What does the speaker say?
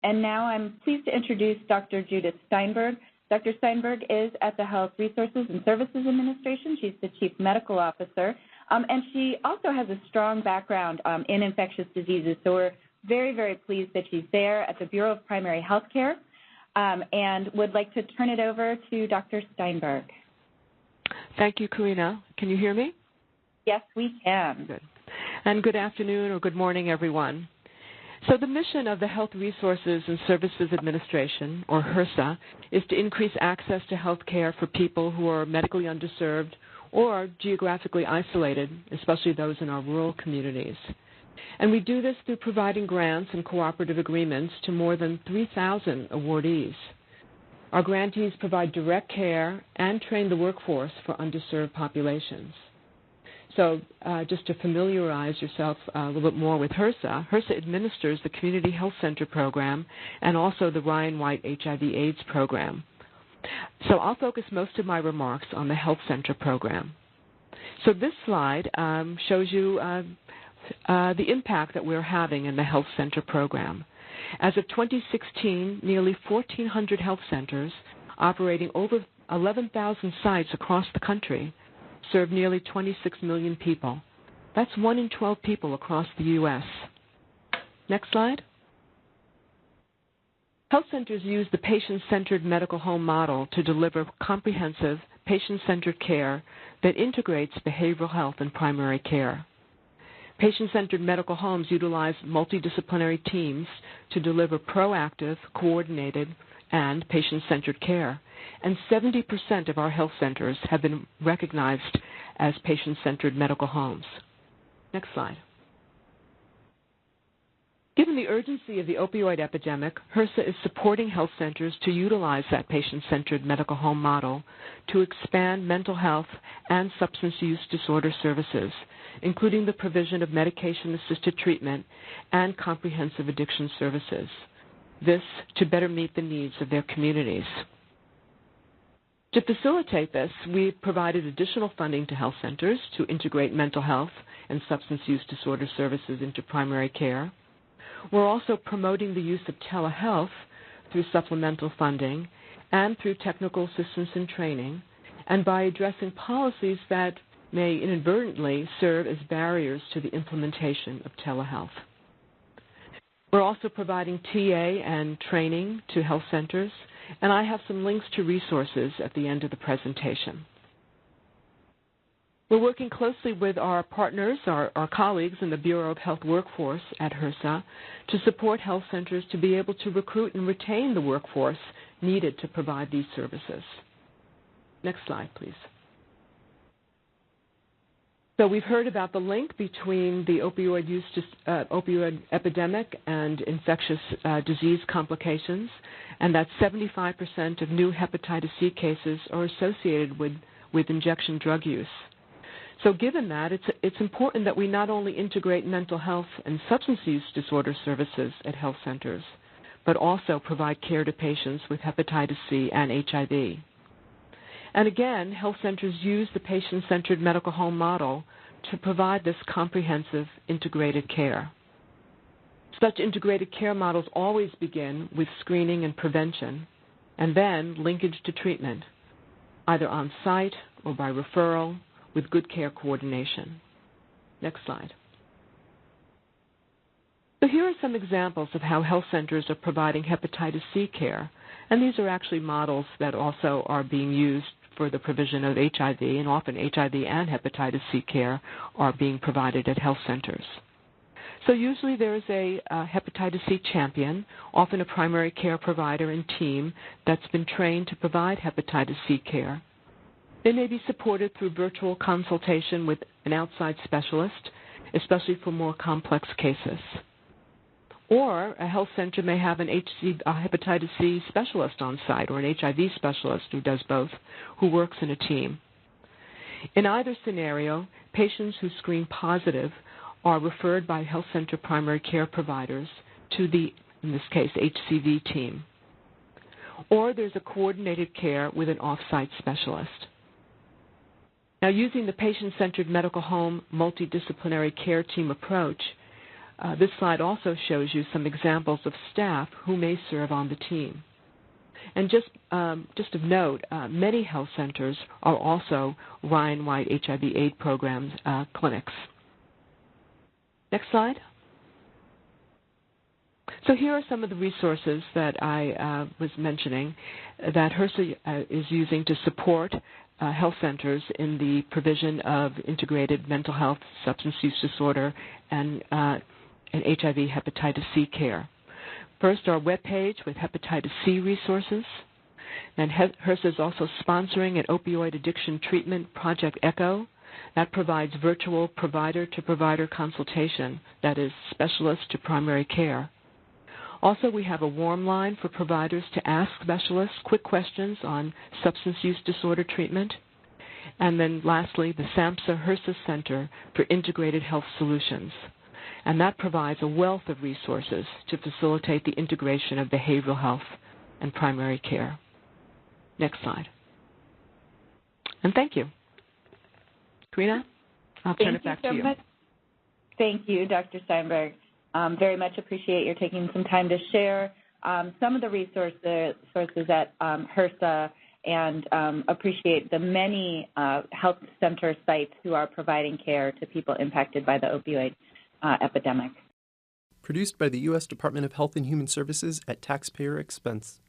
And now I'm pleased to introduce Dr. Judith Steinberg. Dr. Steinberg is at the Health Resources and Services Administration. She's the Chief Medical Officer, and she also has a strong background in infectious diseases. So we're very, very pleased that she's there at the Bureau of Primary Health Care, and would like to turn it over to Dr. Steinberg. Thank you, Karina. Can you hear me? Yes, we can. Good. And good afternoon or good morning, everyone. So the mission of the Health Resources and Services Administration, or HRSA, is to increase access to health care for people who are medically underserved or geographically isolated, especially those in our rural communities. And we do this through providing grants and cooperative agreements to more than 3,000 awardees. Our grantees provide direct care and train the workforce for underserved populations. So just to familiarize yourself a little bit more with HRSA, HRSA administers the Community Health Center program and also the Ryan White HIV/AIDS program. So I'll focus most of my remarks on the Health Center program. So this slide shows you the impact that we're having in the Health Center program. As of 2016, nearly 1,400 health centers operating over 11,000 sites across the country serve nearly 26 million people. That's 1 in 12 people across the U.S. Next slide. Health centers use the patient-centered medical home model to deliver comprehensive, patient-centered care that integrates behavioral health and primary care. Patient-centered medical homes utilize multidisciplinary teams to deliver proactive, coordinated, and patient-centered care. And 70% of our health centers have been recognized as patient-centered medical homes. Next slide. Given the urgency of the opioid epidemic, HRSA is supporting health centers to utilize that patient-centered medical home model to expand mental health and substance use disorder services, including the provision of medication-assisted treatment and comprehensive addiction services. This to better meet the needs of their communities. To facilitate this, we've provided additional funding to health centers to integrate mental health and substance use disorder services into primary care. We're also promoting the use of telehealth through supplemental funding and through technical assistance and training, and by addressing policies that may inadvertently serve as barriers to the implementation of telehealth. We're also providing TA and training to health centers, and I have some links to resources at the end of the presentation. We're working closely with our partners, our colleagues in the Bureau of Health Workforce at HRSA to support health centers to be able to recruit and retain the workforce needed to provide these services. Next slide, please. So we've heard about the link between the opioid epidemic and infectious disease complications, and that 75% of new hepatitis C cases are associated with injection drug use. So given that, it's important that we not only integrate mental health and substance use disorder services at health centers, but also provide care to patients with hepatitis C and HIV. And again, health centers use the patient-centered medical home model to provide this comprehensive integrated care. Such integrated care models always begin with screening and prevention, and then linkage to treatment, either on-site or by referral with good care coordination. Next slide. So here are some examples of how health centers are providing hepatitis C care, and these are actually models that also are being used for the provision of HIV, and often HIV and hepatitis C care are being provided at health centers. So usually there is a hepatitis C champion, often a primary care provider and team that's been trained to provide hepatitis C care. They may be supported through virtual consultation with an outside specialist, especially for more complex cases. Or a health center may have a hepatitis C specialist on site or an HIV specialist who does both, who works in a team. In either scenario, patients who screen positive are referred by health center primary care providers to the, in this case, HCV team. Or there's a coordinated care with an off-site specialist. Now, using the patient-centered medical home multidisciplinary care team approach, This slide also shows you some examples of staff who may serve on the team. And just of note, many health centers are also Ryan-wide HIV/AIDS programs clinics. Next slide. So here are some of the resources that I was mentioning that HRSA is using to support health centers in the provision of integrated mental health, substance use disorder, and HIV hepatitis C care. First, our webpage with hepatitis C resources. And HRSA is also sponsoring an opioid addiction treatment, Project ECHO, that provides virtual provider-to-provider consultation, that is, specialist to primary care. Also, we have a warm line for providers to ask specialists quick questions on substance use disorder treatment. And then lastly, the SAMHSA HRSA Center for Integrated Health Solutions. And that provides a wealth of resources to facilitate the integration of behavioral health and primary care. Next slide. And thank you. Karina, I'll turn it back to you. Thank you, Dr. Steinberg. Very much appreciate your taking some time to share some of the resources at HRSA, and appreciate the many health center sites who are providing care to people impacted by the opioid epidemic. Produced by the U.S. Department of Health and Human Services at taxpayer expense.